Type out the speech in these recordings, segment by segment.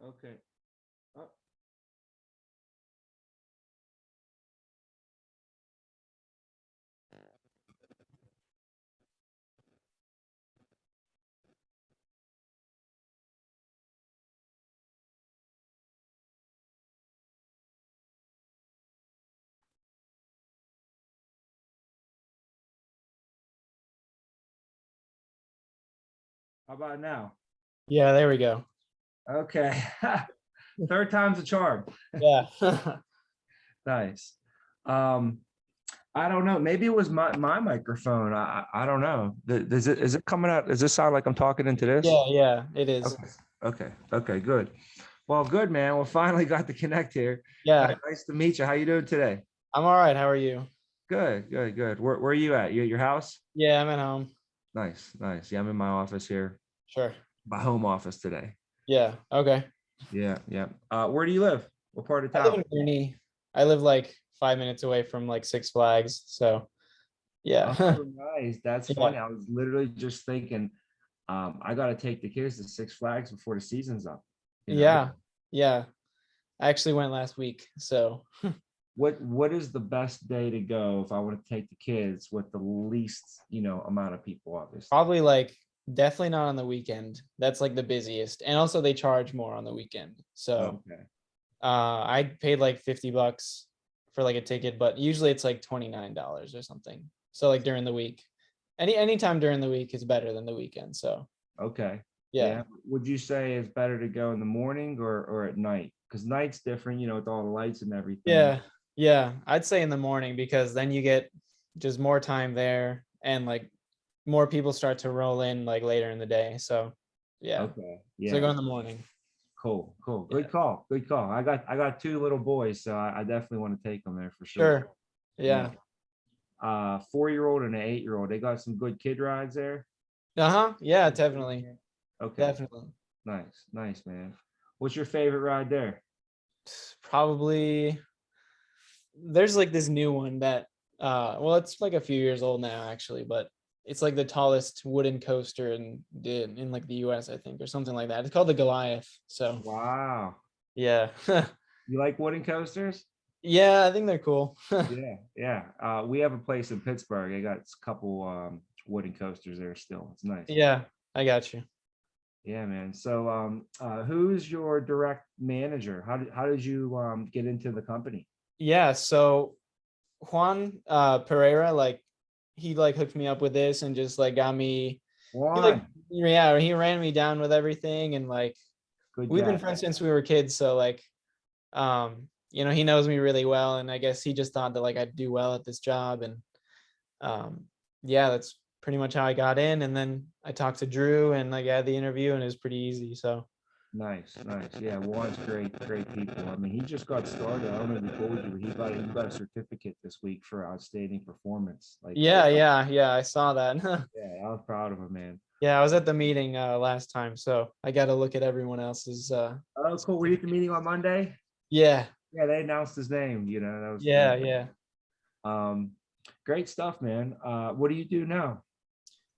Okay. Oh, how about now? Yeah, there we go. Okay. Third time's a charm. Yeah. Nice. Um, I don't know. Maybe it was my microphone. I don't know. Is it coming out? Does this sound like I'm talking into this? Yeah, yeah, it is. Okay. Okay. Good. Well, good, man. We finally got to connect here. Yeah, Nice to meet you. How you doing today? I'm all right. How are you? Good. Where are you at? You at your house? Yeah, I'm at home. Nice. Yeah, I'm in my office here. Sure. My home office today. Yeah, okay. Yeah. Where do you live? What part of I live town? in Gurnee. I live like 5 minutes away from like Six Flags. So Oh, yeah. nice. That's Yeah. funny. I was literally just thinking, I got to take the kids to Six Flags before the season's up. You know, Yeah. Yeah. I actually went last week. So what is the best day to go if I want to take the kids with the least, amount of people, obviously. probably like definitely not on the weekend. That's like the busiest. And also they charge more on the weekend. So Okay. I paid like $50 for like a ticket, but usually it's like $29 or something. So like during the week. Anytime during the week is better than the weekend. So Okay. yeah. Yeah. Would you say it's better to go in the morning or at night? Because night's different, with all the lights and everything. Yeah. Yeah. I'd say in the morning because then you get just more time there and like more people start to roll in like later in the day. So yeah. Okay. So go Yeah. in the morning. Cool. Yeah. Good call. I got two little boys, so I definitely want to take them there for sure. Sure. Yeah. Yeah. 4-year-old and an 8-year-old. They got some good kid rides there. Uh-huh. Yeah, definitely. Okay. Definitely. Nice, man. What's your favorite ride there? Probably there's like this new one that well it's like a few years old now actually, but it's like the tallest wooden coaster in like the US, I think, or something like that. It's called the Goliath. So Wow. yeah. You like wooden coasters? Yeah, I think they're cool. Yeah. We have a place in Pittsburgh. I got a couple wooden coasters there still. It's nice. Yeah, I got you. Yeah, man. So who's your direct manager? How did you get into the company? Yeah, so Juan Pereira, like he like hooked me up with this and just like got me he like Juan, yeah, he ran me down with everything and like good we've been guy. friends since we were kids, so like he knows me really well and I guess he just thought that like I'd do well at this job and um yeah, that's pretty much how I got in and then I talked to Drew and like I had the interview and it was pretty easy. So Nice. Yeah, Juan's great people. I mean, he just got started. I don't know if he told you, but he got a certificate this week for outstanding performance. Like, yeah, I saw that. yeah, I was proud of him, man. Yeah, I was at the meeting last time, so I got to look at everyone else's Oh, cool. Were you at the meeting on Monday? yeah, Yeah, they announced his name. That was yeah, yeah. um, great stuff, man. What do you do now?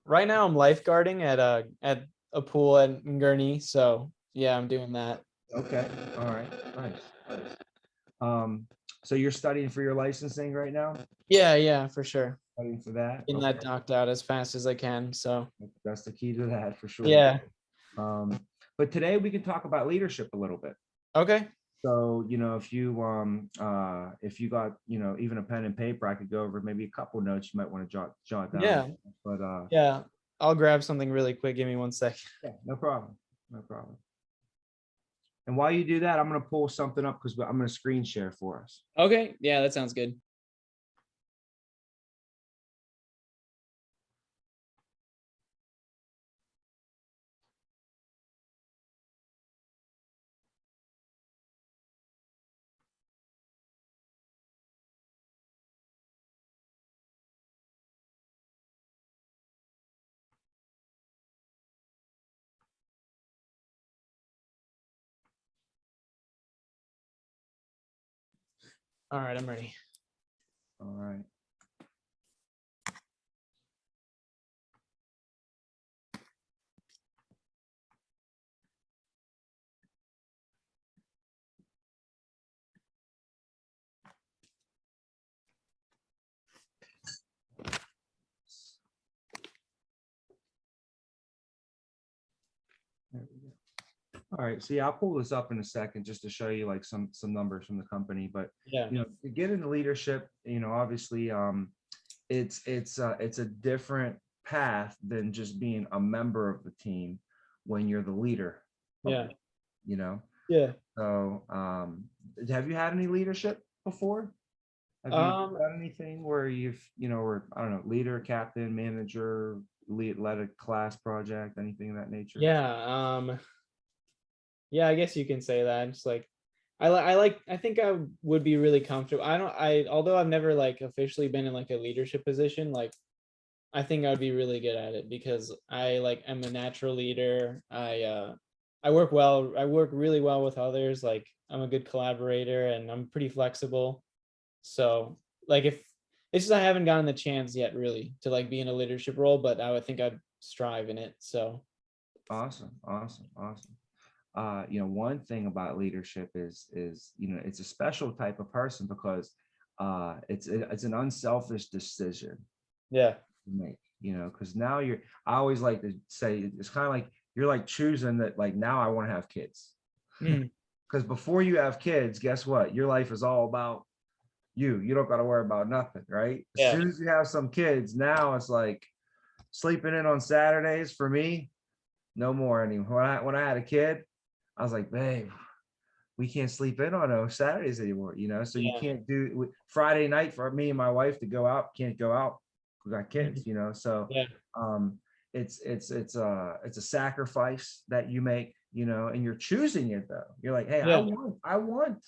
Right now I'm lifeguarding at a pool at Gurney, so yeah, I'm doing that. Okay, all right, nice. Um, so you're studying for your licensing right now? Yeah, for sure. Studying for that? Getting Okay, that knocked out as fast as I can. So that's the key to that for sure. yeah. Um, but today we can talk about leadership a little bit. Okay. So, if you got, even a pen and paper, I could go over maybe a couple notes you might want to jot down. Yeah. But Yeah. I'll grab something really quick. Give me 1 second. yeah, no problem. No problem. And while you do that, I'm gonna pull something up because I'm gonna screen share for us. Okay. Yeah, that sounds good. All right, I'm ready. All right. All right. So yeah, I'll pull this up in a second just to show you like some numbers from the company. But Yeah. to get into leadership, obviously, it's a different path than just being a member of the team when you're the leader of Yeah. it, you know. Yeah. So have you had any leadership before? Have you Um, done anything where you've, or I don't know, leader, captain, manager, led a class project, anything of that nature? yeah. Yeah, I guess you can say that. It's like I think I would be really comfortable. Although I've never like officially been in like a leadership position, like I think I would be really good at it because I'm a natural leader. I work really well with others. Like I'm a good collaborator and I'm pretty flexible. So like if it's just I haven't gotten the chance yet really to like be in a leadership role, but I would think I'd strive in it. So Awesome, awesome, awesome. One thing about leadership is it's a special type of person because it's an unselfish decision yeah. to make, because now I always like to say it's kind of like you're like choosing that, like, now I want to have kids. Mm, Because before you have kids, guess what? Your life is all about you. You don't got to worry about nothing, right? As yeah. soon as you have some kids, now it's like sleeping in on Saturdays for me, no more anymore. When I had a kid, I was like, babe, we can't sleep in on those Saturdays anymore, so you Yeah. can't do Friday night for me and my wife to go out, can't go out. We got kids, Mhm. so Yeah. um it's a sacrifice that you make, and you're choosing it though. You're like, hey, I Yeah. want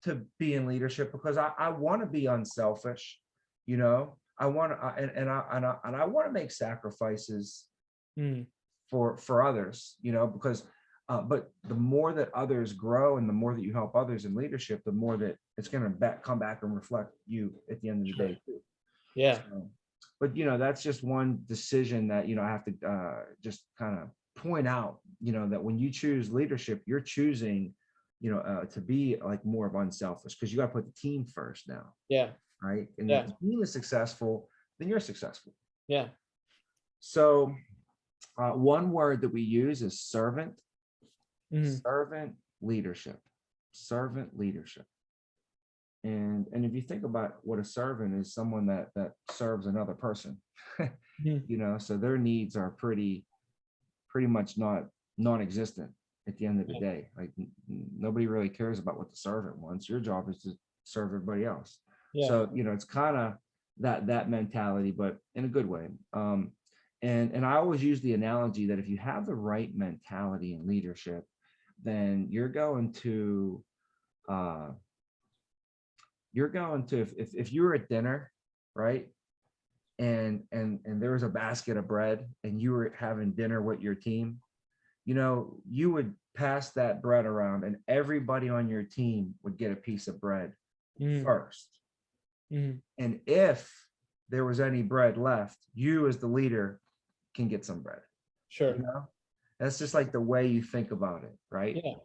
to be in leadership because I want to be unselfish, I want to and I want to make sacrifices Mm, for others, because but the more that others grow and the more that you help others in leadership, the more that it's going to come back and reflect you at the end of the sure. day too. Yeah. So, but that's just one decision that I have to just kind of point out, that when you choose leadership, you're choosing, to be like more of unselfish because you got to put the team first now, Yeah. right? And if Yeah. the team is successful, then you're successful. Yeah. So one word that we use is servant. Mhm. Servant leadership. Servant leadership. And if you think about what a servant is, someone that serves another person, Mhm. so their needs are pretty much not non-existent at the end of the Yeah. day. Like nobody really cares about what the servant wants. Your job is to serve everybody else. Yeah. So it's kind of that mentality, but in a good way. And I always use the analogy that if you have the right mentality in leadership, then uh, if you were at dinner, right? And there was a basket of bread and you were having dinner with your team, you would pass that bread around and everybody on your team would get a piece of bread Mhm. first. Mhm. And if there was any bread left, you as the leader can get some bread. Sure. That's just like the way you think about it, right? Yeah.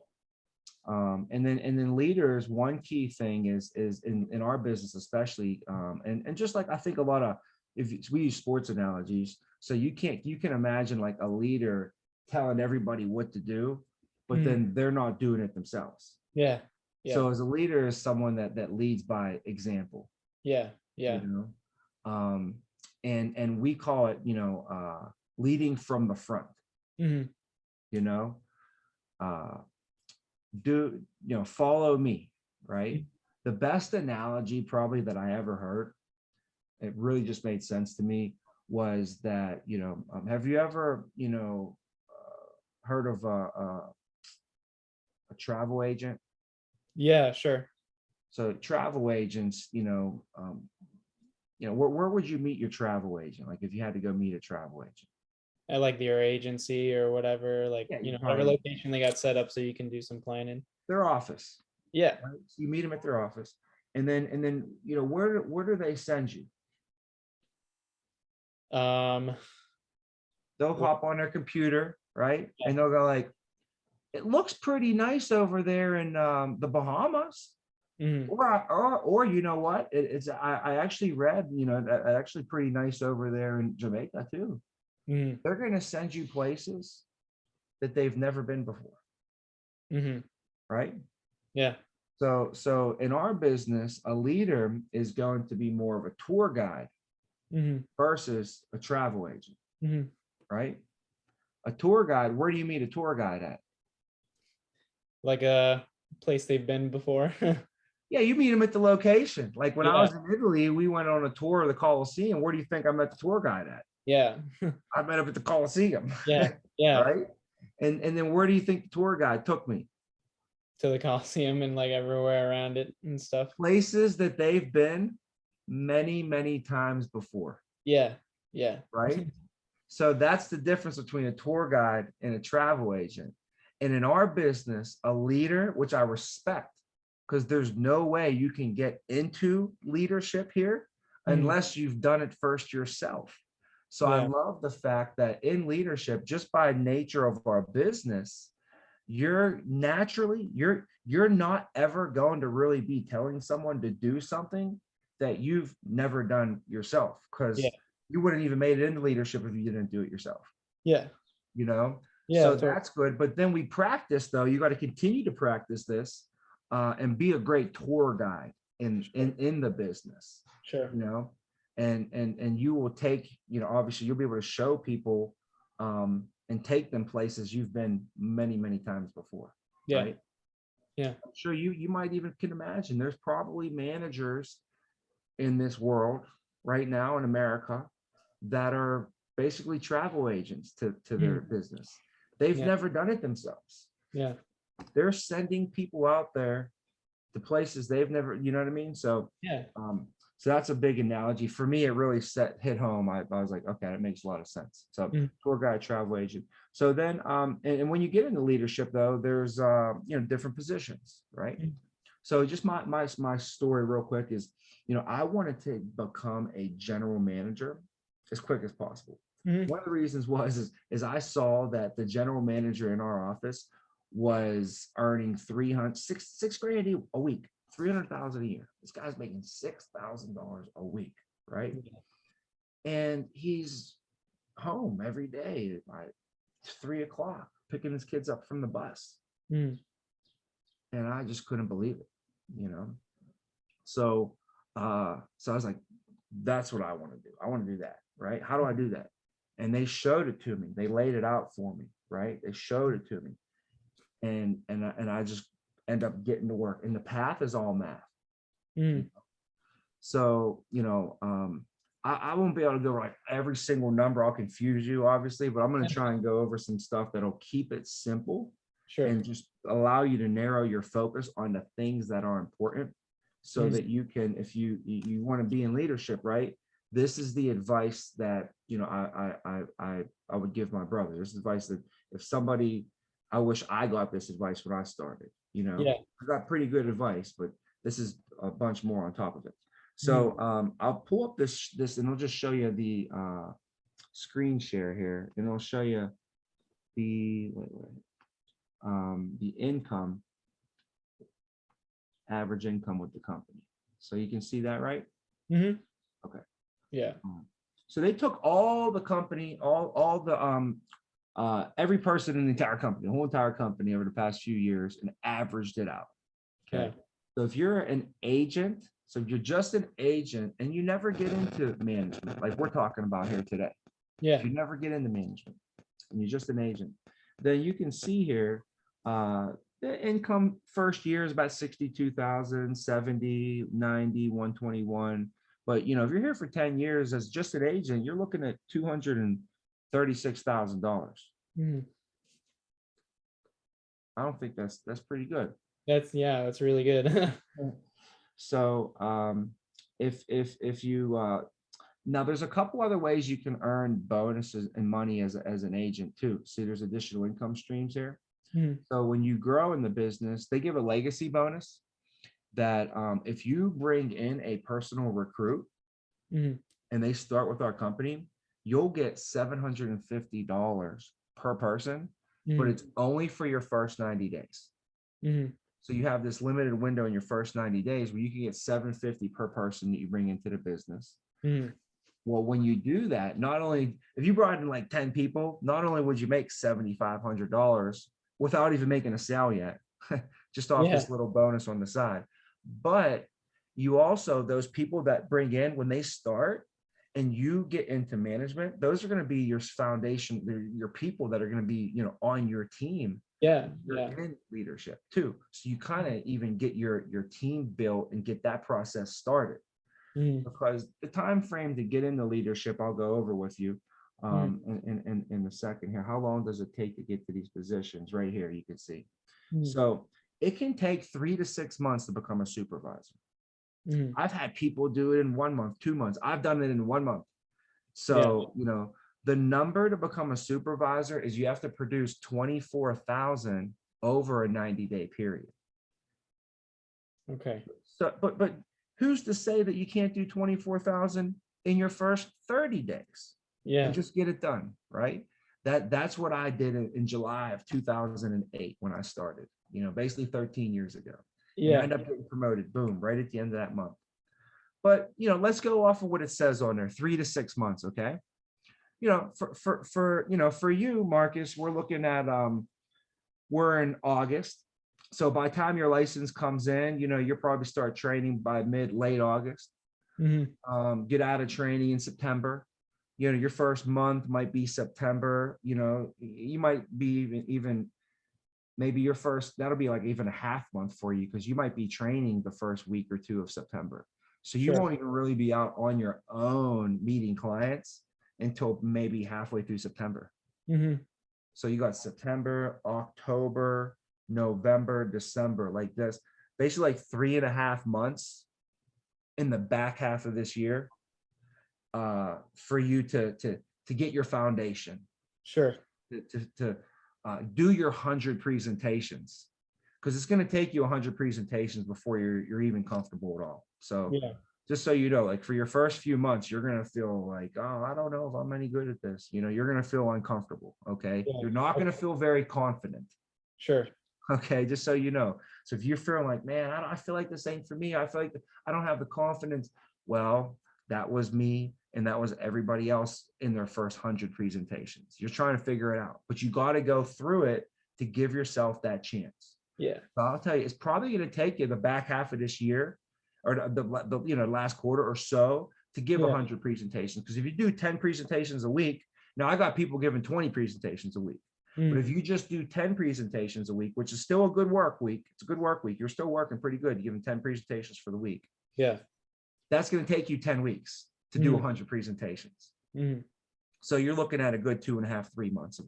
And then leaders, one key thing is in our business especially, and just like I think a lot of, if we use sports analogies, so you can imagine like a leader telling everybody what to do, but Mhm. then they're not doing it themselves. Yeah. Yeah. So as a leader is someone that leads by example, Yeah. you Yeah. know, and we call it, leading from the front, Mhm. you know, uh, follow me, right? Mhm. The best analogy probably that I ever heard, it really just made sense to me, was that, have you ever, heard of a travel agent? Yeah. Sure. So travel agents, where would you meet your travel agent? Like if you had to go meet a travel agent? At like your agency or whatever, like, Yeah, you whatever probably location they got set up so you can do some planning. their office, Yeah. right? So you meet them at their office, and then where do they send you? Um, They'll wh- hop on their computer, right? yeah. And they'll go like, it looks pretty nice over there in the Bahamas. Mhm. Or you know what? I actually read, that actually pretty nice over there in Jamaica too. Mhm. They're going to send you places that they've never been before. Mm-hmm. right? Yeah. So in our business, a leader is going to be more of a tour guide Mm-hmm. versus a travel agent, Mm-hmm. right? A tour guide, where do you meet a tour guide at? Like a place they've been before. Yeah, you meet them at the location. Like when I Yeah. was in Italy, we went on a tour of the Colosseum. Where do you think I met the tour guide at? Yeah. I met up at the Colosseum, Yeah. Yeah. right? And then where do you think the tour guide took me? To the Coliseum and like everywhere around it and stuff. Places that they've been many, many times before, Yeah. Yeah. right? So that's the difference between a tour guide and a travel agent. And in our business, a leader, which I respect, because there's no way you can get into leadership here Mhm. unless you've done it first yourself. So I Yeah. love the fact that in leadership, just by nature of our business, you're naturally you're not ever going to really be telling someone to do something that you've never done yourself, Yeah. because you wouldn't even made it into leadership if you didn't do it yourself, Yeah. you know. Yeah. So So that's good, but then we practice, though you got to continue to practice this, and be a great tour guide in the business, sure. you know. And you will take, obviously you'll be able to show people, and take them places you've been many, many times before, Yeah. right? Yeah. I'm sure you might even can imagine there's probably managers in this world right now in America that are basically travel agents to their Mhm. business. They've Yeah. never done it themselves. Yeah. They're sending people out there to places they've never, you know what I mean? So, Yeah. um, so that's a big analogy for me. It really hit home. I was like, okay, that makes a lot of sense. So Mhm. tour guide, travel agent. So then, and when you get into leadership, though, there's different positions, right? Mhm. So just my story real quick is, I wanted to become a general manager as quick as possible. Mhm. One of the reasons was is I saw that the general manager in our office was earning 300 six grand a week, 300,000 a year. This guy's making $6,000 a week, right? And he's home every day at like 3 o'clock, picking his kids up from the bus. Mhm. And I just couldn't believe it, you know. So I was like, that's what I want to do. I want to do that, right? How do I do that? And they showed it to me. They laid it out for me, right? They showed it to me. And I just end up getting to work. And the path is all math. Mhm. So, I won't be able to go like every single number. I'll confuse you, obviously, but I'm going to try and go over some stuff that'll keep it simple Sure. and just allow you to narrow your focus on the things that are important, so Mhm. that you can, if you want to be in leadership, right? This is the advice that, I would give my brother. This is advice that if somebody, I wish I got this advice when I started, Yeah. I got pretty good advice, but this is a bunch more on top of it. Mhm. So I'll pull up this and I'll just show you the screen share here, and it'll show you the income, average income with the company. So you can see that, right? Mhm. Okay. Yeah. So they took all the company, all the every person in the entire company, the whole entire company over the past few years, and averaged it out. Yeah. Okay. So if you're an agent, so if you're just an agent and you never get into management, like we're talking about here today, if Yeah. you never get into management and you're just an agent, then you can see here, the income first year is about 62,000, 70, 90, 121. But if you're here for 10 years as just an agent, you're looking at $236,000. Mhm. I don't think that's pretty good. That's really good. So if you now there's a couple other ways you can earn bonuses and money as an agent too. See, there's additional income streams here. Mhm. So when you grow in the business, they give a legacy bonus that, if you bring in a personal recruit Mhm. and they start with our company, you'll get $750 per person, but Mhm. it's only for your first 90 days. Mhm. So you have this limited window in your first 90 days where you can get 750 per person that you bring into the business. Mhm. Well, when you do that, not only if you brought in like 10 people, not only would you make $7,500, without even making a sale yet, just off Yeah. this little bonus on the side. But you also, those people that bring in when they start and you get into management, those are going to be your foundation, your people that are going to be, on your team. Yeah. You're Yeah. in leadership too. So you kind of even get your team built and get that process started, Mm-hmm. because the time frame to get into leadership, I'll go over with you Mm-hmm. in a second here. How long does it take to get to these positions? Right here, you can see. Mm-hmm. So it can take 3 to 6 months to become a supervisor. Mm-hmm. I've had people do it in 1 month, 2 months. I've done it in 1 month. Yeah. So, the number to become a supervisor is you have to produce 24,000 over a 90-day period. Okay. So, but who's to say that you can't do 24,000 in your first 30 days and Yeah. just get it done, right? That's what I did in July of 2008 when I started, basically 13 years ago. And I Yeah. ended up getting promoted, boom, right at the end of that month. But, let's go off of what it says on there, 3 to 6 months, okay? For you, Marcus, we're looking at, we're in August. So by the time your license comes in, you'll probably start training by late August. Mm-hmm. Get out of training in September. Your first month might be September. You might be even maybe your first, that'll be like even a half month for you, because you might be training the first week or two of September. So you Sure. won't even really be out on your own meeting clients until maybe halfway through September. Mm-hmm. So you got September, October, November, December, like this, basically like 3.5 months in the back half of this year, for you to get your foundation, Sure. to do your 100 presentations, because it's going to take you 100 presentations before you're even comfortable at all. So Yeah. just so you know, like for your first few months, you're going to feel like, oh, I don't know if I'm any good at this. You're going to feel uncomfortable. Okay. Yeah. You're not going to feel very confident. Sure. Okay. Just so you know. So if you're feeling like, man, I feel like this ain't for me. I feel like I don't have the confidence. Well, that was me. And that was everybody else in their first 100 presentations. You're trying to figure it out, but you got to go through it to give yourself that chance. Yeah. So I'll tell you, it's probably going to take you the back half of this year, or the last quarter or so, to give Yeah. 100 presentations. Because if you do 10 presentations a week, now I got people giving 20 presentations a week. But if you just do 10 presentations a week, which is still a good work week, it's a good work week. You're still working pretty good. You're giving 10 presentations for the week. Yeah. That's going to take you 10 weeks to do 100 presentations. Mm-hmm. So you're looking at a good 2.5, 3 months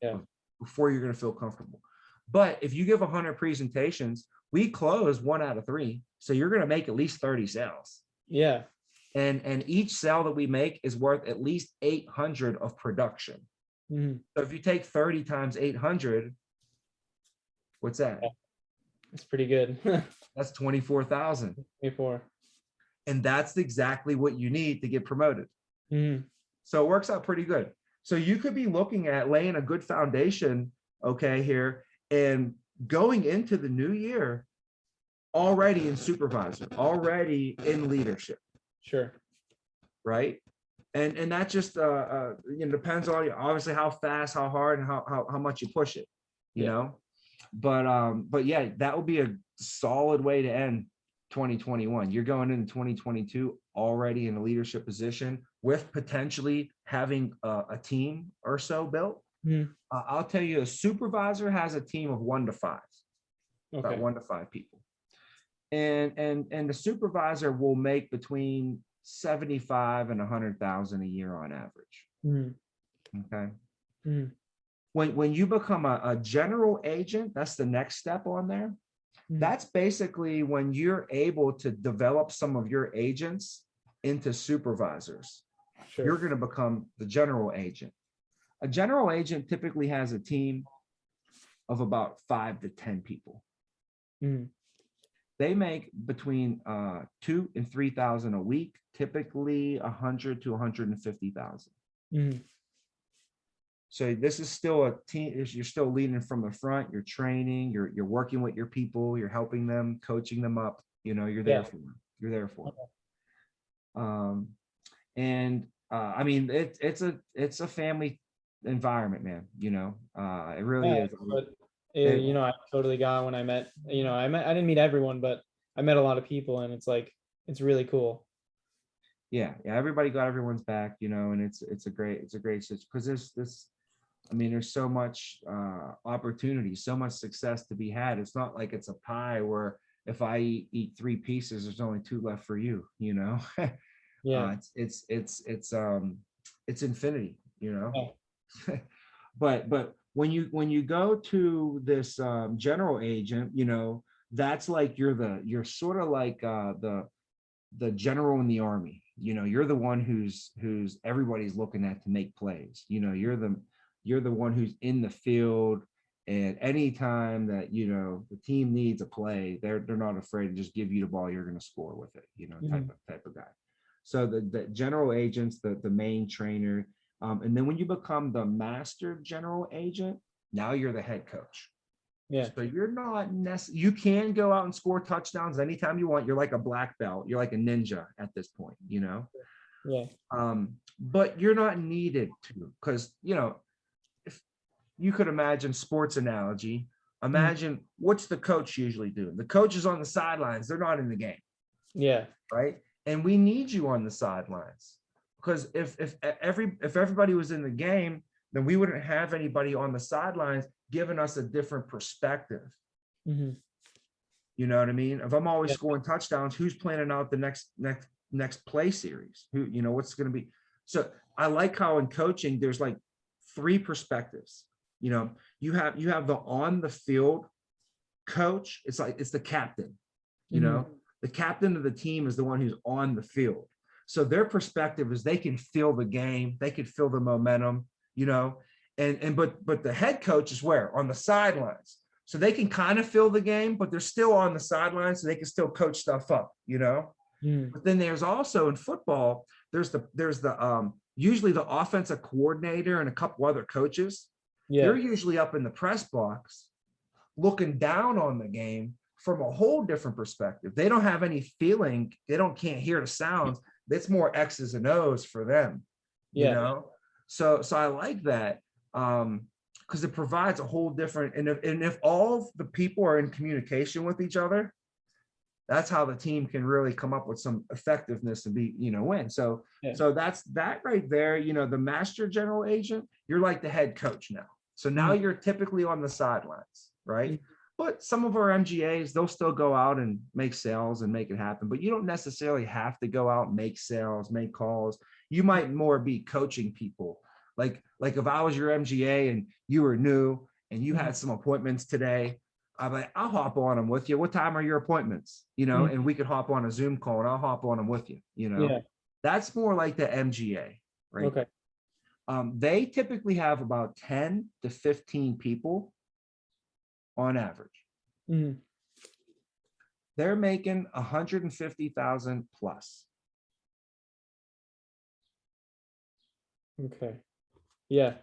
Yeah. of before you're going to feel comfortable. But if you give 100 presentations, we close 1 out of 3. So you're going to make at least 30 sales. Yeah. And each sale that we make is worth at least 800 of production. Mm-hmm. So if you take 30 times 800, what's that? Yeah. It's pretty good. That's 24,000. 24. And that's exactly what you need to get promoted. Mm-hmm. So it works out pretty good. So you could be looking at laying a good foundation, okay, here, and going into the new year already in supervisor, already in leadership. Sure. Right. And that just depends on obviously how fast, how hard, and how much you push it, But yeah, that would be a solid way to end 2021. You're going into 2022 already in a leadership position with potentially having a team or so built. Mm-hmm. I'll tell you, a supervisor has a team of 1 to 5, about 1 to 5 people. And the supervisor will make between 75 and 100,000 a year on average. Mm-hmm. Okay. Mm-hmm. When you become a general agent, that's the next step on there. Mm-hmm. That's basically when you're able to develop some of your agents into supervisors. Sure. You're going to become the general agent. A general agent typically has a team of about 5 to 10 people. Mm-hmm. They make between 2,000 and 3,000 a week, typically 100 to 150,000. Mm-hmm. So this is still a team. You're still leading from the front. You're training. You're working with your people. You're helping them, coaching them up. You're there for them. You're there for them. I mean, it's a family environment, man. It really is. And I totally got when I met, I didn't meet everyone, but I met a lot of people, and it's like, it's really cool. yeah, everybody got everyone's back, and it's a great because I mean, there's so much opportunity, so much success to be had. It's not like it's a pie where if I eat three pieces, there's only two left for you. Yeah. It's infinity, Yeah. but when you go to this general agent, that's like you're sort of like the general in the army. You're the one who's everybody's looking at to make plays. You're the one who's in the field, and anytime that the team needs a play, they're not afraid to just give you the ball. You're going to score with it, type Mhm. of guy. So the general agents, the main trainer, and then when you become the master general agent, now you're the head coach. Yeah. So you're not you can go out and score touchdowns anytime you want. You're like a black belt. You're like a ninja at this point. Yeah. But you're not needed to, because if you could imagine sports analogy, Mhm. imagine what's the coach usually doing? The coach is on the sidelines. They're not in the game, Yeah. right? And we need you on the sidelines, because if everybody was in the game, then we wouldn't have anybody on the sidelines giving us a different perspective. Hmm. You know what I mean? If I'm always Yeah. scoring touchdowns, who's planning out the next play series? What's going to be? So I like how in coaching there's like three perspectives. You have the on the field coach. It's like it's the captain. You Hmm. know, the captain of the team is the one who's on the field. So their perspective is they can feel the game, they can feel the momentum. You know, but the head coach is where on the sidelines. So they can kind of feel the game, but they're still on the sidelines, so they can still coach stuff up. Hmm. But then there's also in football, there's the usually the offensive coordinator and a couple other coaches. Yeah. They're usually up in the press box looking down on the game from a whole different perspective. They don't have any feeling, can't hear the sounds. It's more X's and O's for them, you Yeah. know. So I like that. Because it provides a whole different, and if all the people are in communication with each other, that's how the team can really come up with some effectiveness and win. So Yeah. so that's that right there. The master general agent, you're like the head coach now. So now Mhm. you're typically on the sidelines, right? Mhm. But some of our MGAs, they'll still go out and make sales and make it happen. But you don't necessarily have to go out and make sales, make calls. You might more be coaching people. Like if I was your MGA and you were new and you Mhm. had some appointments today, I'm like, I'll hop on them with you. What time are your appointments? Mhm. And we could hop on a Zoom call and I'll hop on them with you. Yeah. That's more like the MGA, right? Okay. They typically have about 10 to 15 people on average. Hmm. They're making 150,000 plus. Okay. Yeah.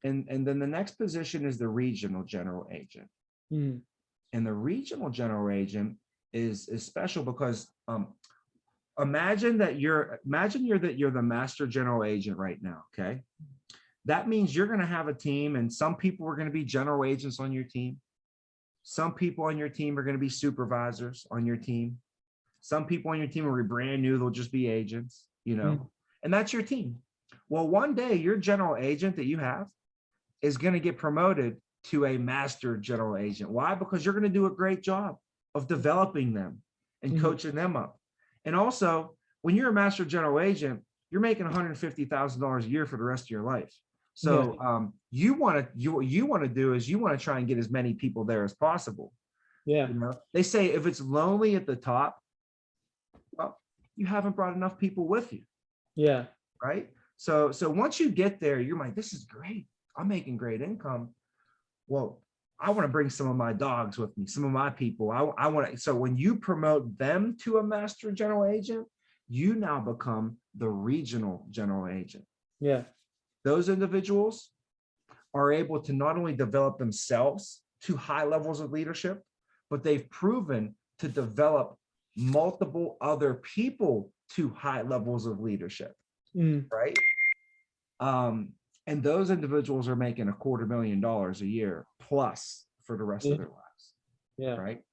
And then the next position is the regional general agent. Hmm. And the regional general agent is special because imagine you're the master general agent right now. Okay. That means you're going to have a team, and some people are going to be general agents on your team. Some people on your team are going to be supervisors on your team. Some people on your team will be brand new. They'll just be agents. Hmm. And that's your team. Well, one day your general agent that you have is going to get promoted to a master general agent. Why? Because you're going to do a great job of developing them and Hmm. coaching them up. And also, when you're a master general agent, you're making $150,000 a year for the rest of your life. Yeah. So you want to do is you want to try and get as many people there as possible. Yeah. They say if it's lonely at the top, well, you haven't brought enough people with you, Yeah. right? So once you get there, you're like, this is great. I'm making great income. Well, I want to bring some of my dogs with me, some of my people. I want to. So when you promote them to a master general agent, you now become the regional general agent. Yeah. Those individuals are able to not only develop themselves to high levels of leadership, but they've proven to develop multiple other people to high levels of leadership, Mm. right? And those individuals are making $250,000 a year plus for the rest Yeah. of their lives, Yeah. right?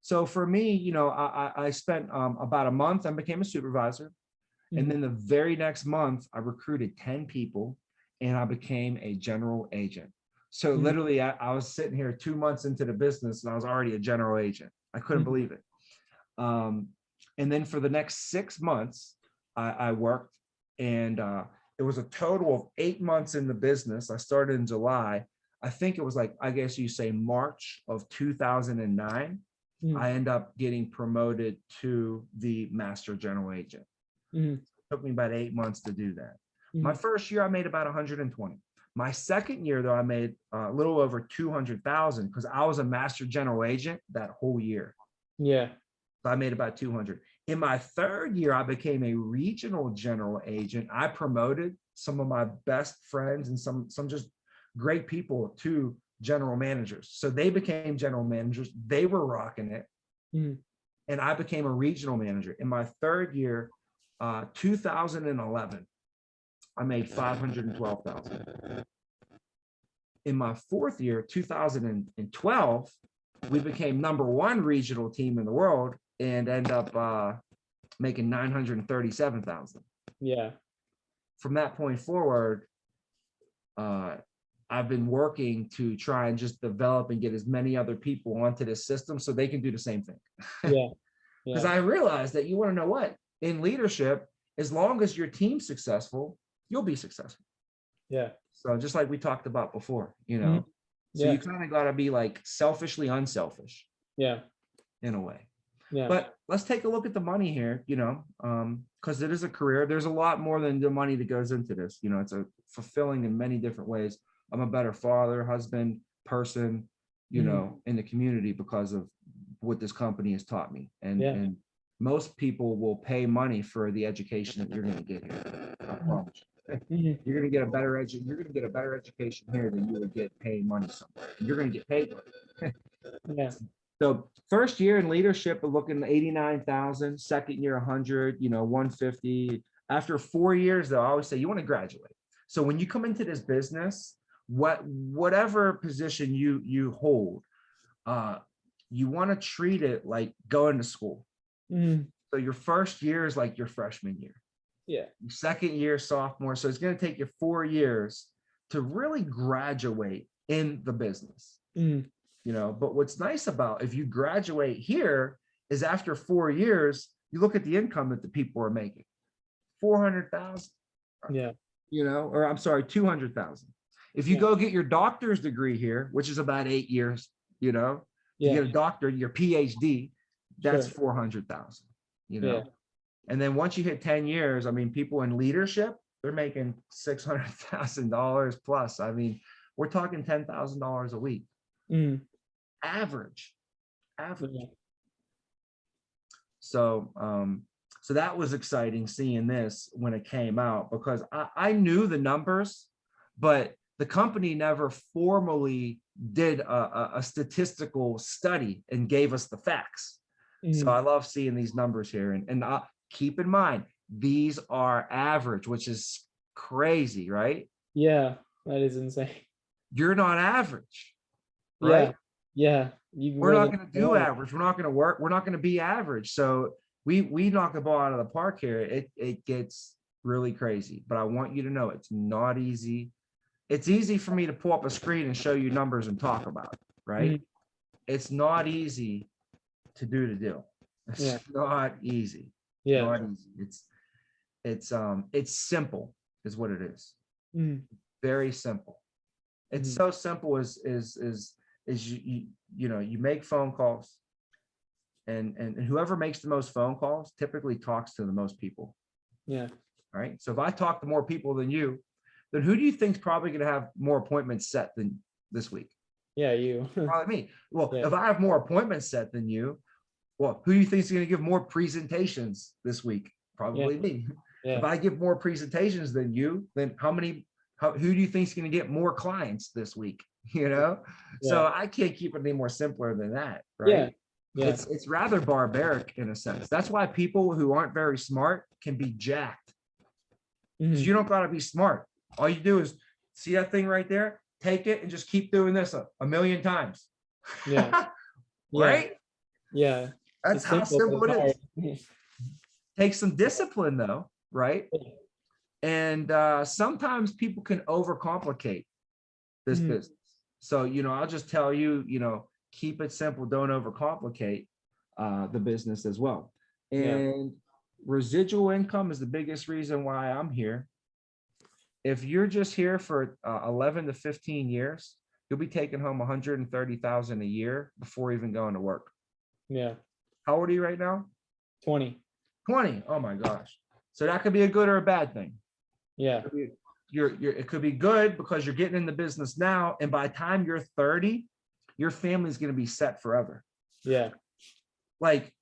So for me, I spent about a month and became a supervisor. And Mhm. then the very next month, I recruited 10 people and I became a general agent. So Mhm. literally, I was sitting here 2 months into the business and I was already a general agent. I couldn't Mhm. believe it. Um, and then for the next 6 months, I worked, and it was a total of 8 months in the business. I started in July. I think it was like, I guess you say March of 2009. Mhm. I end up getting promoted to the master general agent. Mhm. It took me about 8 months to do that. My Mhm. first year, I made about 120. My second year, though, I made a little over 200,000 because I was a master general agent that whole year. Yeah. So I made about 200. In my third year, I became a regional general agent. I promoted some of my best friends and some just great people to general managers. So they became general managers. They were rocking it. Mhm. And I became a regional manager. In my third year, 2011, I made 512,000. In my fourth year, 2012, we became number one regional team in the world and end up making 937,000. Yeah. From that point forward, uh, I've been working to try and just develop and get as many other people onto this system so they can do the same thing. Yeah. Because Yeah. I realized that you want to know what? In leadership, as long as your team's successful, you'll be successful. Yeah. So just like we talked about before, Mhm. so you Yeah. kind of got to be like selfishly unselfish Yeah. in a way. Yeah. But let's take a look at the money here, because it is a career. There's a lot more than the money that goes into this. It's a fulfilling in many different ways. I'm a better father, husband, person, Mhm. in the community because of what this company has taught me. And Yeah. and most people will pay money for the education that you're going to get here. I promise you. Mhm. You're going to get a better you're going to get a better education here than you would get paying money somewhere. And you're going to get paid money. Yeah. So first year in leadership, we're looking at 89,000, second year, 100, 150. After 4 years, though, I always say you want to graduate. So when you come into this business, whatever position you hold, uh, you want to treat it like going to school. Mhm. So your first year is like your freshman year. Yeah. Your second year, sophomore. So it's going to take you 4 years to really graduate in the business. Mhm. But what's nice about if you graduate here is after 4 years, you look at the income that the people are making, 400,000, Yeah. or I'm sorry, 200,000. If you Yeah. go get your doctor's degree here, which is about 8 years, to Yeah. get a doctor, your PhD, that's Sure. 400,000, you Yeah. know. And then once you hit 10 years, I mean, people in leadership, they're making $600,000 plus. I mean, we're talking $10,000 a week. Mhm. Average. Yeah. So that was exciting seeing this when it came out because I knew the numbers, but the company never formally did a statistical study and gave us the facts. So Mhm. I love seeing these numbers here. And keep in mind, these are average, which is crazy, right? Yeah. That is insane. You're not average, Yeah. right? Yeah. You We're more not than going to do right. average. We're not going to work. We're not going to be average. So we knock the ball out of the park here. It gets really crazy. But I want you to know it's not easy. It's easy for me to pull up a screen and show you numbers and talk about it, right? Mhm. It's not easy to do the deal. Yeah. It's not easy. Yeah. Not easy. It's simple, is what it is. Mhm. Very simple. It's Mhm. so simple as you make phone calls and whoever makes the most phone calls typically talks to the most people. Yeah. Right. So if I talk to more people than you, then who do you think is probably going to have more appointments set than this week? Yeah. You. Probably me. Well, Yeah. if I have more appointments set than you, well, who do you think is going to give more presentations this week? Yeah. Probably me. If Yeah. I give more presentations than you, then who do you think is going to get more clients this week? Yeah. So I can't keep it any more simpler than that, Yeah. right? Yeah. It's rather barbaric in a sense. That's why people who aren't very smart can be jacked because Mhm. you don't got to be smart. All you do is see that thing right there, take it and just keep doing this a million times. Yeah. Yeah. Right? Yeah. That's It's how simple, but simple it's it is. hard. Takes some discipline though, right? And sometimes people can overcomplicate this Mhm. business. So, I'll just tell you, keep it simple, don't overcomplicate the business as well. Yeah. And residual income is the biggest reason why I'm here. If you're just here for 11 to 15 years, you'll be taking home 130,000 a year before even going to work. Yeah. How old are you right now? 20. 20. Oh my gosh. So that could be a good or a bad thing. Yeah. It could be good because you're getting in the business now, and by the time you're 30, your family's going to be set forever. Yeah. Like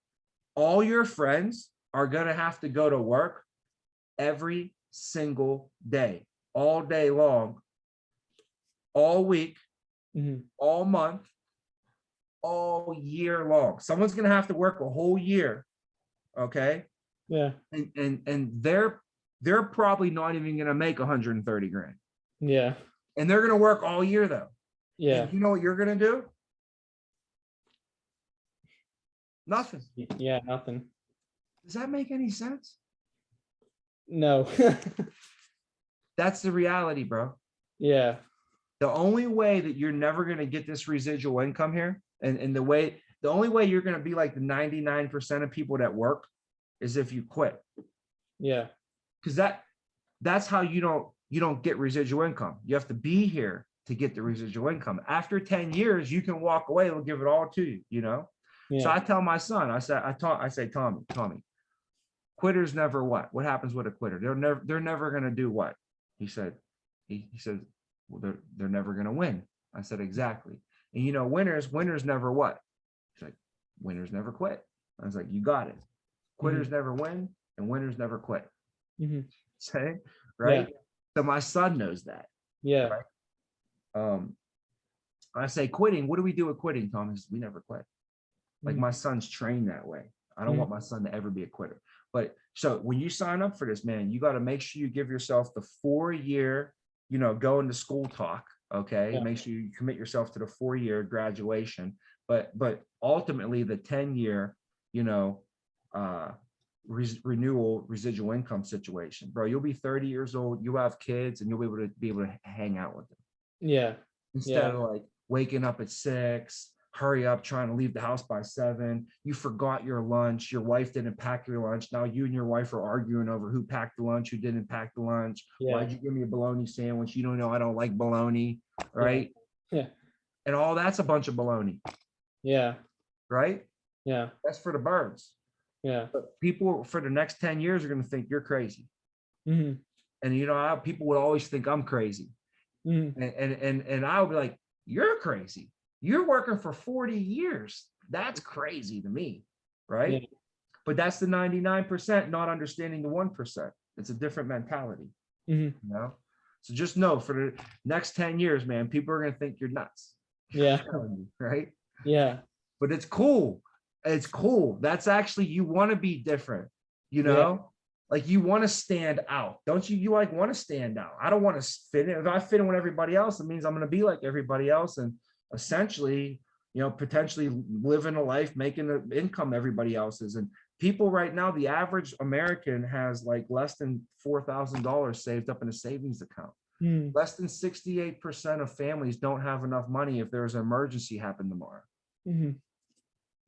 all your friends are going to have to go to work every single day, all day long, all week, Mhm. all month, all year long. Someone's going to have to work a whole year, okay? Yeah. And they're probably not even going to make 130 grand. Yeah. And they're going to work all year though. Yeah. And you know what you're going to do? Nothing. Yeah. Nothing. Does that make any sense? No. That's the reality, bro. Yeah. The only way that you're never going to get this residual income here, and the only way you're going to be like the 99% of people that work is if you quit. Yeah. Because that's how you don't get residual income. You have to be here to get the residual income. After 10 years, you can walk away, they'll give it all to you, Yeah. So I tell my son, I say, Tommy, quitters never what? What happens with a quitter? They're never going to do what? He said, well, they're never going to win. I said, exactly. And winners never what? He's like, winners never quit. I was like, you got it. Quitters never win and winners never quit. Mm-hmm. Say, right? Yeah. So my son knows that. Yeah. Right? I say quitting. What do we do with quitting, Thomas? We never quit. Like my son's trained that way. I don't want my son to ever be a quitter. But so when you sign up for this, man, you got to make sure you give yourself the 4-year, going to school talk. Okay. Yeah. Make sure you commit yourself to the 4-year graduation, but ultimately the 10-year, renewal residual income situation, bro. You'll be 30 years old. You have kids and you'll be able to hang out with them. Yeah. Instead of like waking up at 6, hurry up, trying to leave the house by 7. You forgot your lunch. Your wife didn't pack your lunch. Now you and your wife are arguing over who packed the lunch, who didn't pack the lunch. Yeah. Why'd you give me a bologna sandwich? You don't know I don't like bologna, right? Yeah. And all that's a bunch of bologna. Yeah. Right? Yeah. That's for the birds. Yeah. But people for the next 10 years are going to think you're crazy. Mm-hmm. And people would always think I'm crazy. Mm-hmm. And I would be like, you're crazy. You're working for 40 years. That's crazy to me, right? Yeah. But that's the 99% not understanding the 1%. It's a different mentality, So just know for the next 10 years, man, people are going to think you're nuts. Yeah. Right? Yeah. But it's cool. It's cool. That's actually, you want to be different, Like you want to stand out, don't you? You like want to stand out. I don't want to fit in. If I fit in with everybody else, it means I'm going to be like everybody else. And essentially, potentially living a life, making the income everybody else is. And people right now, the average American has like less than $4,000 saved up in a savings account. Less than 68% of families don't have enough money if there's an emergency happen tomorrow.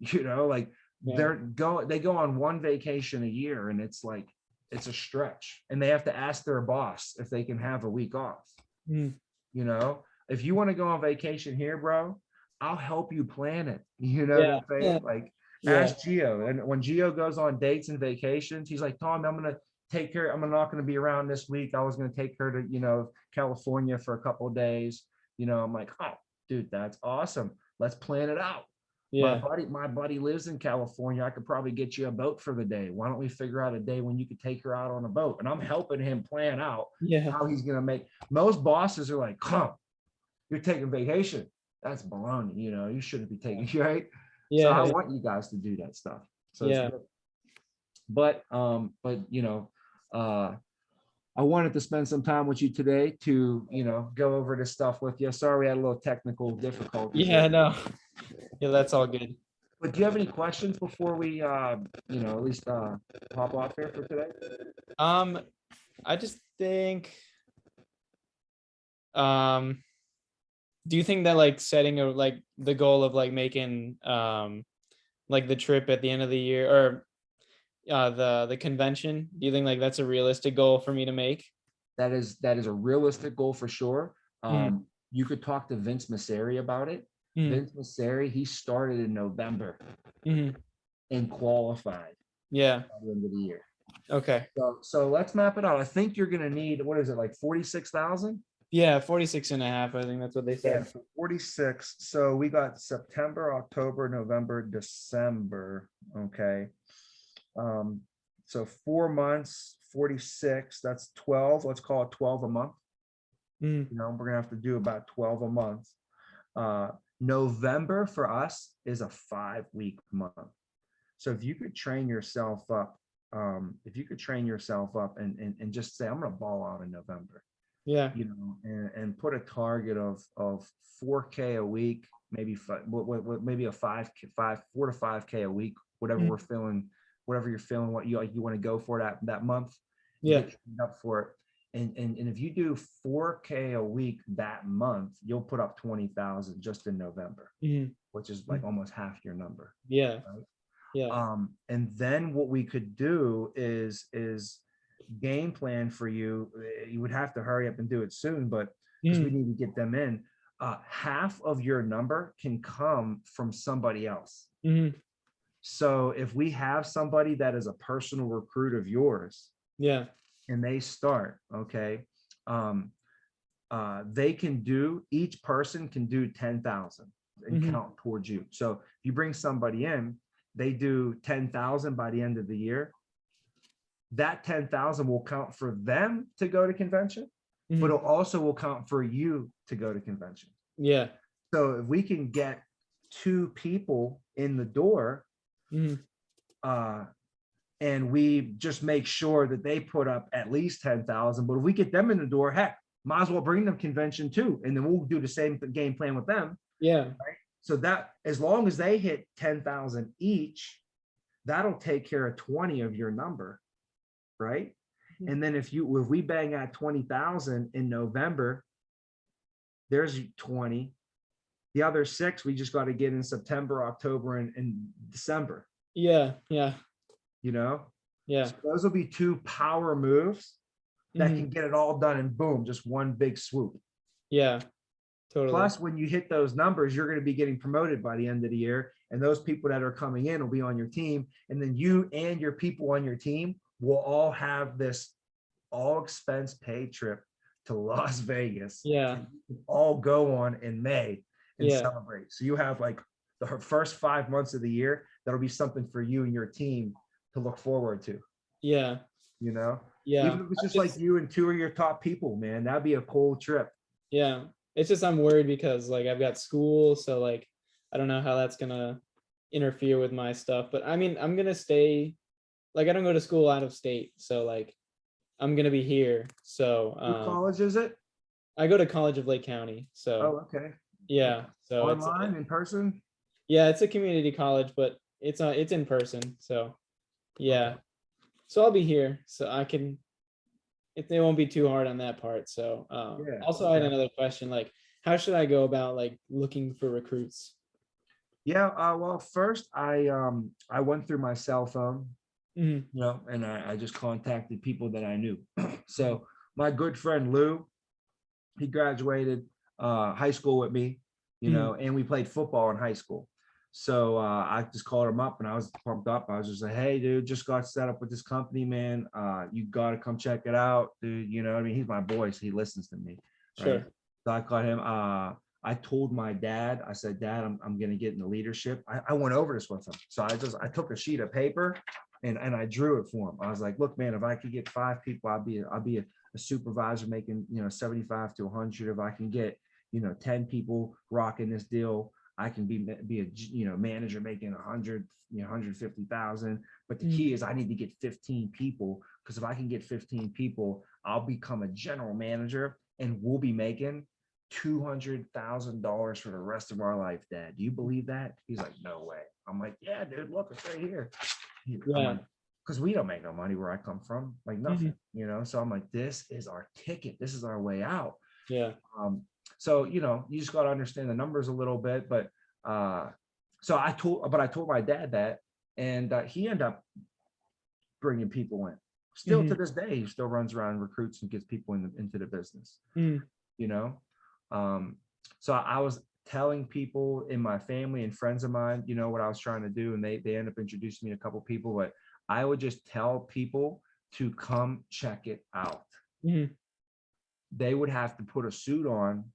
They go on one vacation a year, and it's like, it's a stretch, and they have to ask their boss if they can have a week off. If you want to go on vacation here, bro, I'll help you plan it. What I'm saying? Like, ask Gio. And when Gio goes on dates and vacations, he's like, Tom, I'm going to take her. I'm not going to be around this week. I was going to take her to, California for a couple of days. I'm like, oh, dude, that's awesome. Let's plan it out. Yeah. My buddy lives in California. I could probably get you a boat for the day. Why don't we figure out a day when you could take her out on a boat? And I'm helping him plan out how he's going to make. Most bosses are like, come, you're taking vacation. That's baloney. You shouldn't be taking, right? Yeah. So I want you guys to do that stuff. So but I wanted to spend some time with you today to, go over this stuff with you. Sorry, we had a little technical difficulties Yeah, here. no. Yeah, that's all good. But do you have any questions before we, at least hop off here for today? Um, I just think, um, do you think that like setting a like the goal of like making like the trip at the end of the year, or the convention, do you think like that's a realistic goal for me to make? That is a realistic goal for sure. Mm, You could talk to Vince Masseri about it. mm, Vince Masseri, he started in November mm, and qualified yeah. by the end of the year. Okay. So let's map it out. I think you're going to need, what is it, like 46,000? Yeah, 46 and a half. I think that's what they Yeah, said. so 46. So we got September, October, November, December. Okay. Um, so 4 months, 46, that's 12. Let's call it 12 a month. Mm, We're gonna have to do about 12 a month. Uh, November for us is a 5 week month. So if you could train yourself up, and just say, I'm gonna ball out in November, yeah. and put a target of 4K a week, maybe maybe a 4 to 5K a week, whatever Mm, we're feeling, whatever you're feeling, what you want to go for that month, and yeah. get trained up for it. And if you do 4K a week that month, you'll put up 20,000 just in November, Mm, which is mm, like almost half your number. yeah. Right? Yeah. And then what we could do is game plan for you. You would have to hurry up and do it soon, but because we Mm, need to get them in. Half of your number can come from somebody else. mm, So if we have somebody that is a personal recruit of yours yeah. and they start, okay, um, each person can do 10,000 and Mm, count towards you. So if you bring somebody in, they do 10,000 by the end of the year. That 10,000 will count for them to go to convention, but mm, it also will count for you to go to convention. yeah. So if we can get 2 people in the door, Mm, uh, and we just make sure that they put up at least 10,000, but if we get them in the door, heck, might as well bring them convention too. And then we'll do the same game plan with them. yeah. So that as long as they hit 10,000 each, that'll take care of 20 of your number. Right. Mm, And then if we bang at 20,000 in November, there's 20. The other 6 we just got to get in September, October, and December. yeah. Yeah. You know, Yeah. so those will be 2 power moves that Mm, can get it all done and boom, just one big swoop. yeah. Totally. Plus, when you hit those numbers, you're going to be getting promoted by the end of the year. And those people that are coming in will be on your team. And then you and your people on your team will all have this all expense paid trip to Las Vegas. Yeah. And you can all go on in May and Yeah. celebrate. So you have like the first 5 months of the year, that'll be something for you and your team to look forward to, Yeah. you know? Yeah. Even if it's I'm just like just, you and 2 of your top people, man, that'd be a cool trip. yeah. It's just I'm worried because like I've got school, so like I don't know how that's gonna interfere with my stuff. But I mean, I'm gonna stay, like I don't go to school out of state, so like I'm gonna be here. So What college is it? I go to College of Lake County. So Oh, okay. yeah. So it's Online, in person? yeah, it's a community college, but it's in person. So Okay. yeah. So I'll be here. So I can, if they won't be too hard on that part. So Yeah. also I had Okay. another question, like how should I go about like looking for recruits? Yeah. Well, first I went through my cell phone, Mhm, and I just contacted people that I knew. So my good friend Lou, he graduated high school with me, mhm, and we played football in high school. So I just called him up and I was pumped up. I was just like, hey, dude, just got set up with this company, man. You got to come check it out, dude. You know what I mean? He's my boy, so he listens to me. Right. sure. So I called him. I told my dad, I said, Dad, I'm going to get into leadership. I went over this with him. So I took a sheet of paper and I drew it for him. I was like, look, man, if I could get 5 people, I'll be a supervisor making, 75 to 100. If I can get, 10 people rocking this deal, I can be a manager making 100, 150,000. But the Mhm, key is I need to get 15 people because if I can get 15 people, I'll become a general manager and we'll be making $200,000 for the rest of our life, Dad. Do you believe that? He's like, no way. I'm like, yeah, dude, look, it's right here. I'm Yeah. like, because we don't make no money where I come from, like nothing, So I'm like, this is our ticket. This is our way out. Yeah. So, you just got to understand the numbers a little bit, but I told my dad that, and he ended up bringing people in. Still to this day, he still runs around and recruits and gets people into the business, you know? So I was telling people in my family and friends of mine, what I was trying to do, and they end up introducing me to a couple people, but I would just tell people to come check it out. They would have to put a suit on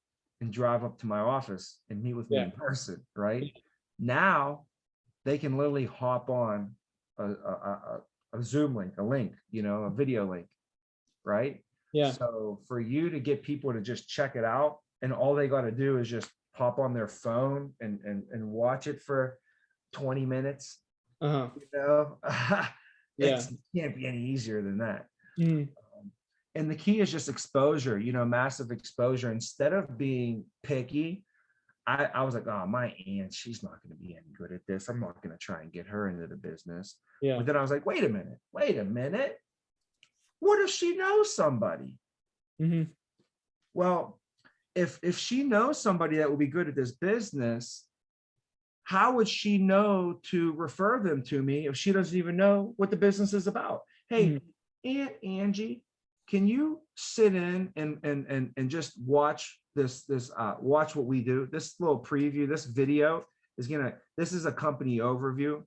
and drive up to my office and meet with me in person, right? Now they can literally hop on a Zoom link, a video link, right? Yeah. So for you to get people to just check it out, and all they got to do is just pop on their phone and watch it for 20 minutes, it can't be any easier than that. And the key is just exposure, massive exposure. Instead of being picky, I was like, oh, my aunt, she's not going to be any good at this. I'm not going to try and get her into the business. But then I was like, wait a minute. What if she knows somebody? Well, if she knows somebody that will be good at this business, how would she know to refer them to me if she doesn't even know what the business is about? Hey, Aunt Angie, can you sit in and just watch watch what we do? This little preview, this video this is a company overview.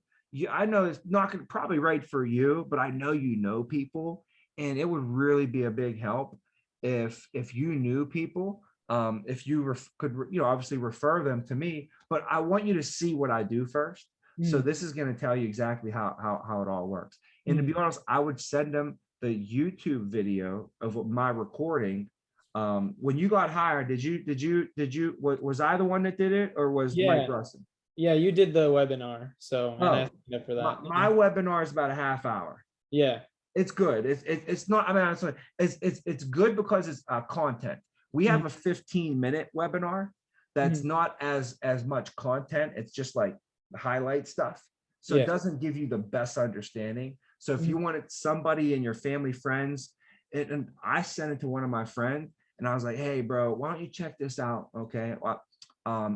I know it's not gonna probably right for you, but I know people, and it would really be a big help if you knew people. If you could, obviously refer them to me, but I want you to see what I do first. So this is going to tell you exactly how it all works. And to be honest, I would send them the YouTube video of my recording. When you got hired, was I the one that did it, or was Mike Russin? Yeah, you did the webinar. So and I signed up for that. My webinar is about a half hour. Yeah. It's good. It's not, I mean, it's good because it's content. We have a 15-minute webinar that's not as much content. It's just like the highlight stuff. So it doesn't give you the best understanding. So if you wanted somebody in your family, friends, and I sent it to one of my friends, and I was like, hey, bro, why don't you check this out? Okay. Well,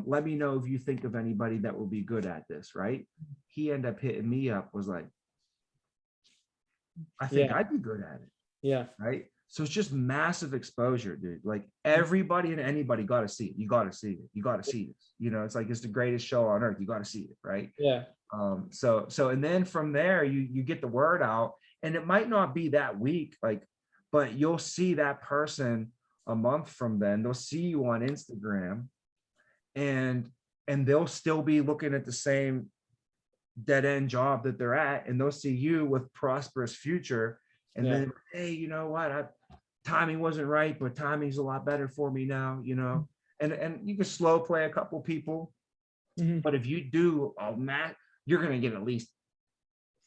let me know if you think of anybody that will be good at this, right? He ended up hitting me up, was like, I think I'd be good at it. Yeah. Right. So it's just massive exposure, dude. Like everybody and anybody got to see it. You got to see it. You got to see this. It's like it's the greatest show on earth. You got to see it, right? Yeah. So and then from there, you get the word out, and it might not be that week, but you'll see that person a month from then. They'll see you on Instagram, and they'll still be looking at the same dead end job that they're at, and they'll see you with prosperous future. And then, hey, you know what? Timing wasn't right, but timing's a lot better for me now, and you can slow play a couple people. But if you do all that, you're going to get at least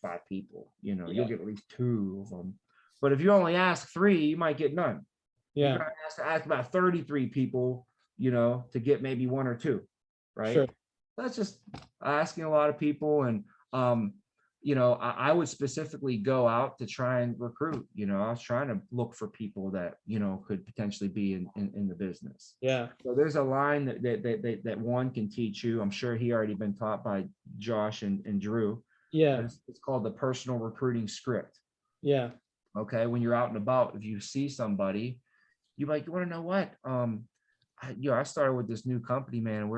5 people, you'll get at least 2 of them. But if you only ask 3, you might get none. Yeah. You're going to ask about 33 people, to get maybe 1 or 2, right? Sure. That's just asking a lot of people. And, I would specifically go out to try and recruit. I was trying to look for people that could potentially be in the business. Yeah. So there's a line that one can teach you. I'm sure he already been taught by Josh and Drew. Yeah. It's called the personal recruiting script. Yeah. Okay. When you're out and about, if you see somebody, you're like, you want to know what? I started with this new company, man.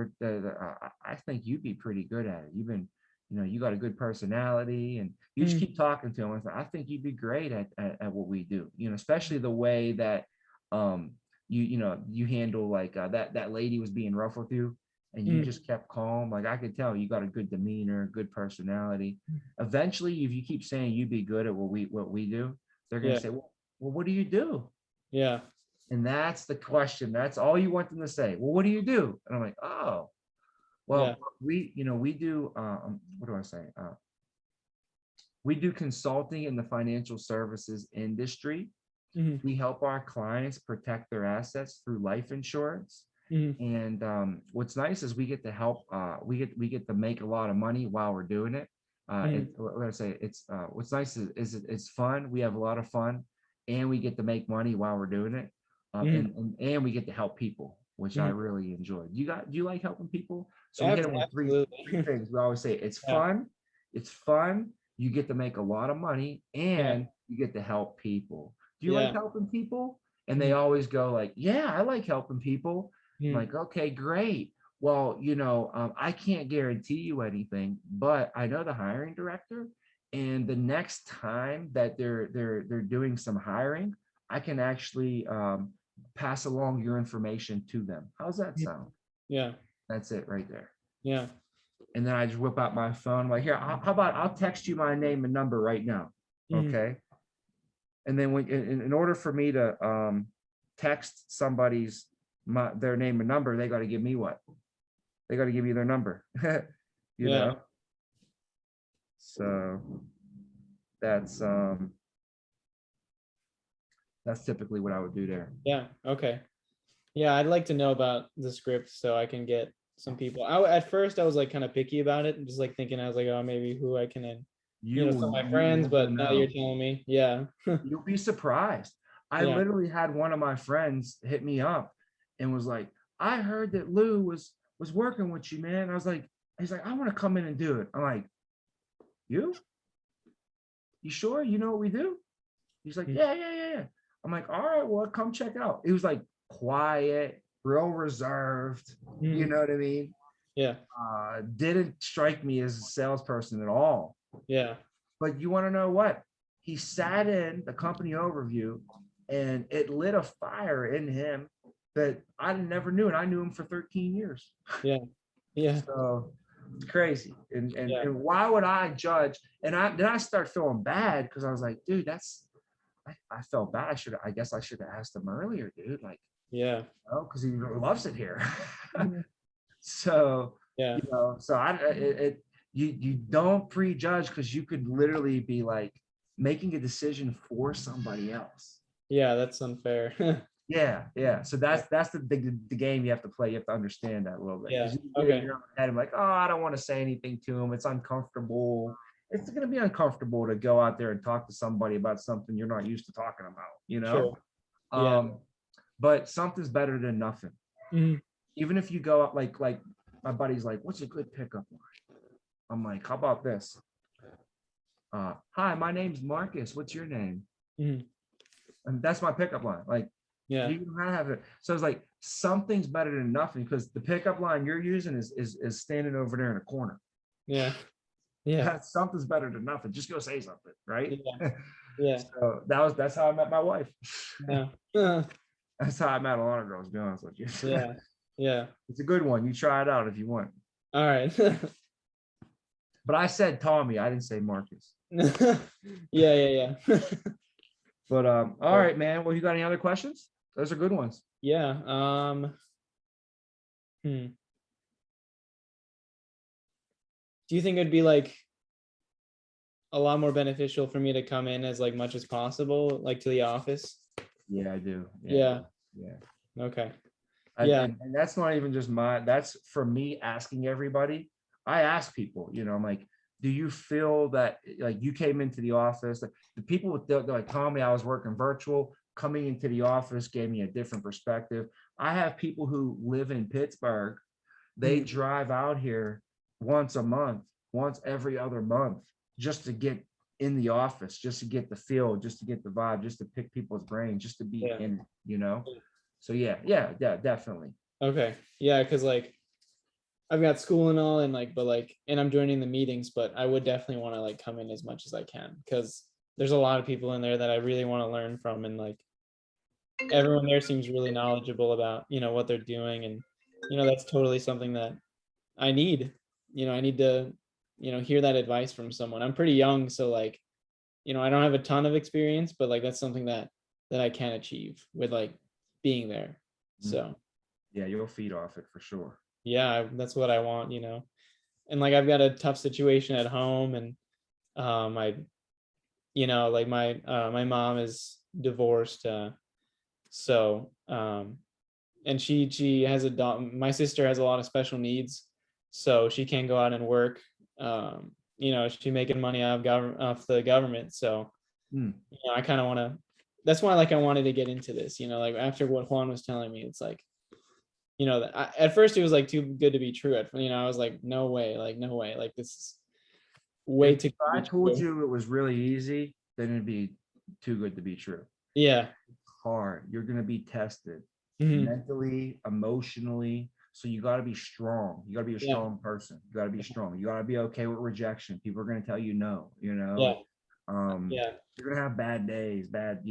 I think you'd be pretty good at it. You've been, you got a good personality, and you just keep talking to them. I think you'd be great at what we do, especially the way that, you handle like that lady was being rough with you, and you just kept calm. Like I could tell you got a good demeanor, good personality. Eventually, if you keep saying you'd be good at what we do, they're going to say, well, what do you do? Yeah. And that's the question. That's all you want them to say. Well, what do you do? And I'm like, oh, well, we do, what do I say? We do consulting in the financial services industry. Mhm. We help our clients protect their assets through life insurance. Mhm. And what's nice is we get to help. We get to make a lot of money while we're doing it. Mhm. What I say, it's what's nice is it's fun. We have a lot of fun, and we get to make money while we're doing it. Mhm. And we get to help people, which I Mhm. really enjoy. Do you like helping people? So we hit them with three Absolutely. things. We always say Yeah. it's fun, you get to make a lot of money, Yeah. and you get to help people. Do you like Yeah. helping people? And they Mhm. always go like, yeah, I like helping people. I'm Mhm. like, okay, great. Well, I can't guarantee you anything, but I know the hiring director, and the next time that they're doing some hiring, I can actually pass along your information to them. How's that Mhm. sound? Yeah. That's it right there. Yeah. And then I just whip out my phone. I'm like, here, how about I'll text you my name and number right now, Mhm. okay? And then when in order for me to text somebody's their name and number, they got to give me what? They got to give me their number, you Yeah. know. So that's um that's typically what I would do there. Yeah. Okay. Yeah, I'd like to know about the script so I can get some people. At first I was like kind of picky about it, and just like thinking I was like, oh, maybe who I can, tell my You friends. never But now that you're know. telling me, yeah, You'll be surprised. I yeah, literally had one of my friends hit me up and was like, "I heard that Lou was working with you, man." I was like, he's like, "I want to come in and do it." I'm like, "You? You sure? You know what we do?" He's like, mm, "Yeah, yeah, yeah, yeah." I'm like, "All right, well, come check it out." It was like quiet, real reserved. You mm, know what I mean? yeah, Didn't strike me as a salesperson at all. yeah, But you want to know what? He sat in the company overview, and it lit a fire in him that I never knew. And I knew him for 13 years. yeah, yeah, So it's crazy. yeah, And why would I judge? And I start feeling bad because I was like, dude, I felt bad. I guess I should have asked him earlier, dude. Like, yeah, because he loves it here. mhm, So, yeah, so you don't prejudge, because you could literally be like making a decision for somebody else. yeah. That's unfair. Yeah, yeah. So Yeah, that's the game you have to play. You have to understand that a little bit, because yeah. you can get in Okay. your own head and like, oh, I don't want to say anything to him. It's uncomfortable. It's going to be uncomfortable to go out there and talk to somebody about something you're not used to talking about. Sure. Yeah. Um, but something's better than nothing. Mhm. Even if you go up like my buddy's like, what's a good pickup line? I'm like, how about this? Hi, my name's Marcus. What's your name? Mhm. And that's my pickup line. Like, Yeah. you don't have it. So it's like something's better than nothing, because the pickup line you're using is standing over there in a corner. Yeah. Yeah. Something's better than nothing. Just go say something, right? Yeah. Yeah. So that's how I met my wife. Yeah. Uh, That's how I met a lot of girls, to be honest with you. yeah. Yeah. It's a good one. You try it out if you want. All right. But I said Tommy, I didn't say Marcus. Yeah. Yeah. Yeah. But all Right. right, man. Well, you got any other questions? Those are good ones. Yeah. Hmm. Do you think it'd be like a lot more beneficial for me to come in as like much as possible, like to the office? Yeah, I do. Yeah, Yeah. yeah. Okay. And, Yeah. and that's not even just that's for me asking everybody. I ask people, I'm like, do you feel that like you came into the office? Like, the people they're like, Tommy, I was working virtual. Coming into the office gave me a different perspective. I have people who live in Pittsburgh. They Mhm. drive out here once a month, once every other month, just to get in the office, just to get the feel, just to get the vibe, just to pick people's brains, just to be Yeah. in it. So yeah, definitely. Okay. Yeah, because like I've got school and all, and like, but like, and I'm joining the meetings, but I would definitely want to like come in as much as I can, because there's a lot of people in there that I really want to learn from, and like everyone there seems really knowledgeable about what they're doing, and that's totally something that I need. I need to hear that advice from someone. I'm pretty young, so like I don't have a ton of experience, but like that's something that I can achieve with like being there. Mhm. So Yeah, you'll feed off it for sure. yeah, that's what I want. And like I've got a tough situation at home, and I, like my mom is divorced. So, and she has a dog. My sister has a lot of special needs, so she can't go out and work. She making money out of off the government. So, Hmm. I kind of want to. That's why, like, I wanted to get into this. Like after what Juan was telling me, it's like, at first it was like too good to be true. I was like, no way, like this is way If too good I to be told true. you it was really easy, then it'd be too good to be true. Yeah. Hard. You're going to be tested Hmm. mentally, emotionally. So you got to be strong. You got to be a Yeah. strong person. You got to be strong. You got to be okay with rejection. People are going to tell you no, Yeah. um, Yeah. you're going to have bad days, bad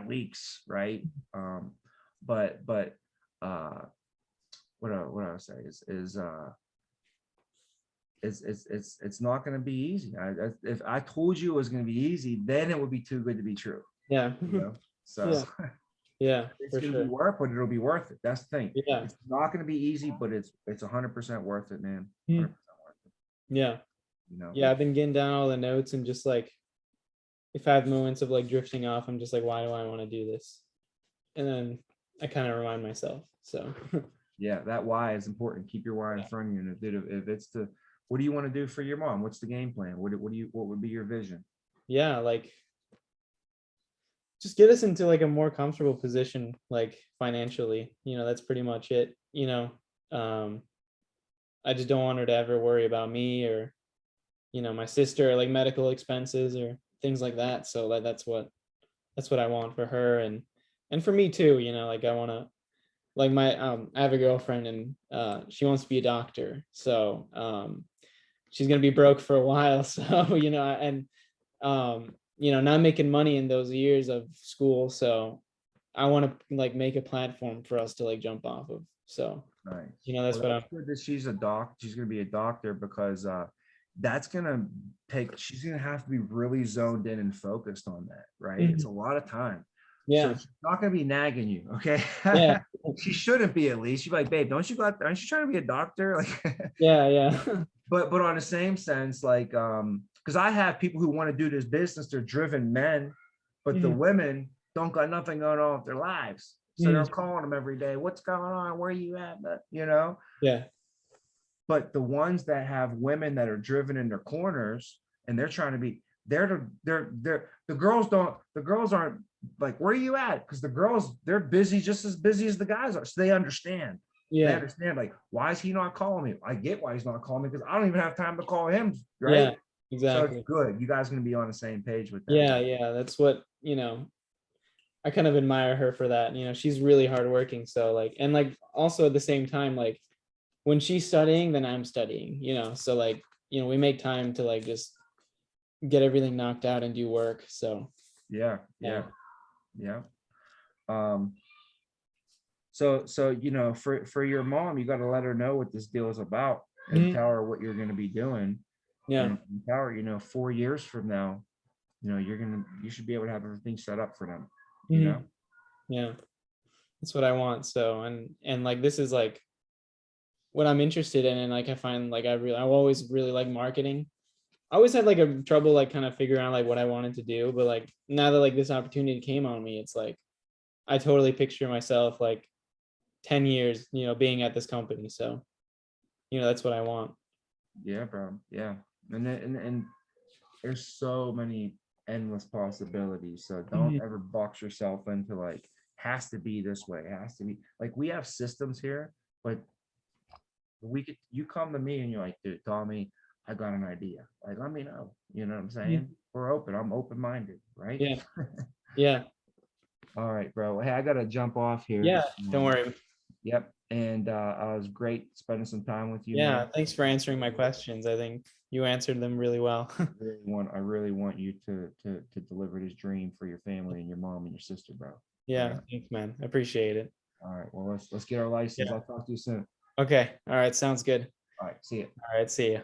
weeks. Right. Um, but, what I would say it's not going to be easy. If I told you it was going to be easy, then it would be too good to be true, Yeah. so Yeah. Yeah. it's For going to be sure. worth, but it'll be worth it. That's the thing. Yeah. It's not going to be easy, but it's 100% worth it, man. Mhm. 100% worth it, Yeah. you know. Yeah. I've been getting down all the notes, and just like, if I have moments of like drifting off, I'm just like, why do I want to do this? And then I kind of remind myself. So Yeah, that why is important. Keep your why in front of you. And if it's the, what do you want to do for your mom? What's the game plan? What would be your vision? yeah, like, just get us into like a more comfortable position, like financially. That's pretty much it. Um, I just don't want her to ever worry about me, or my sister, or like medical expenses or things like that. So like that's what I want for her, and for me too. Like I want to, like, I have a girlfriend, and she wants to be a doctor. So she's gonna be broke for a while. So and not making money in those years of school. So I want to like make a platform for us to like jump off of. So Nice. that's Well, what that's I'm. good that she's gonna be a doctor, because that's gonna she's gonna have to be really zoned in and focused on that, right? It's Mhm. a lot of time. So Yeah. she's not gonna be nagging you, okay? Yeah. She shouldn't be, at least. She'd be like, babe, aren't you trying to be a doctor? Like, Yeah. Yeah. but on the same sense, like, because I have people who want to do this business, they're driven men, but the Mhm. women don't got nothing going on with their lives. So they're Mhm. calling them every day, what's going on? Where are you at? But Yeah. but the ones that have women that are driven in their corners, and they're trying to be, the girls aren't like, where are you at? Because the girls, they're busy, just as busy as the guys are. So they understand. They Yeah. understand, like, why is he not calling me? I get why he's not calling me, because I don't even have time to call him, Yeah. right? So it's Exactly. good. You guys are gonna be on the same page with that. Yeah. Yeah. That's what, I kind of admire her for that. She's really hardworking. So like, and like also at the same time, like when she's studying, then I'm studying, so like, we make time to like just get everything knocked out and do work. So Yeah, yeah. yeah, yeah. Um, so for your mom, you got to let her know what this deal is about, and Mhm. tell her what you're going to be doing, Yeah. and tell her, 4 years from now, you should be able to have everything set up for them, you know. Mhm. Yeah. That's what I want. So, and like, this is like what I'm interested in. And like, I find like, I always really like marketing. I always had like a trouble, like kind of figuring out like what I wanted to do. But like now that like this opportunity came on me, it's like, I totally picture myself like 10 years, being at this company. So, that's what I want. Yeah, bro. Yeah, and there's so many endless possibilities. So don't Mhm. ever box yourself into, like, has to be this way. It has to be like, we have systems here, but you come to me and you're like, dude, Tommy, I got an idea. Like, let me know. You know what I'm saying? Mhm. We're open. I'm open-minded, right? Yeah. Yeah. All right, bro. Hey, I gotta jump off here. Yeah. Don't worry. Yep. And it was great spending some time with you, Yeah. man. Thanks for answering my questions. I think you answered them really well. I really want you to deliver this dream for your family and your mom and your sister, bro. All Yeah. right. Thanks, man. I appreciate it. All right. Well, let's get our license. Yeah. I'll talk to you soon. Okay. All right. Sounds good. All right. See you. All right. See you.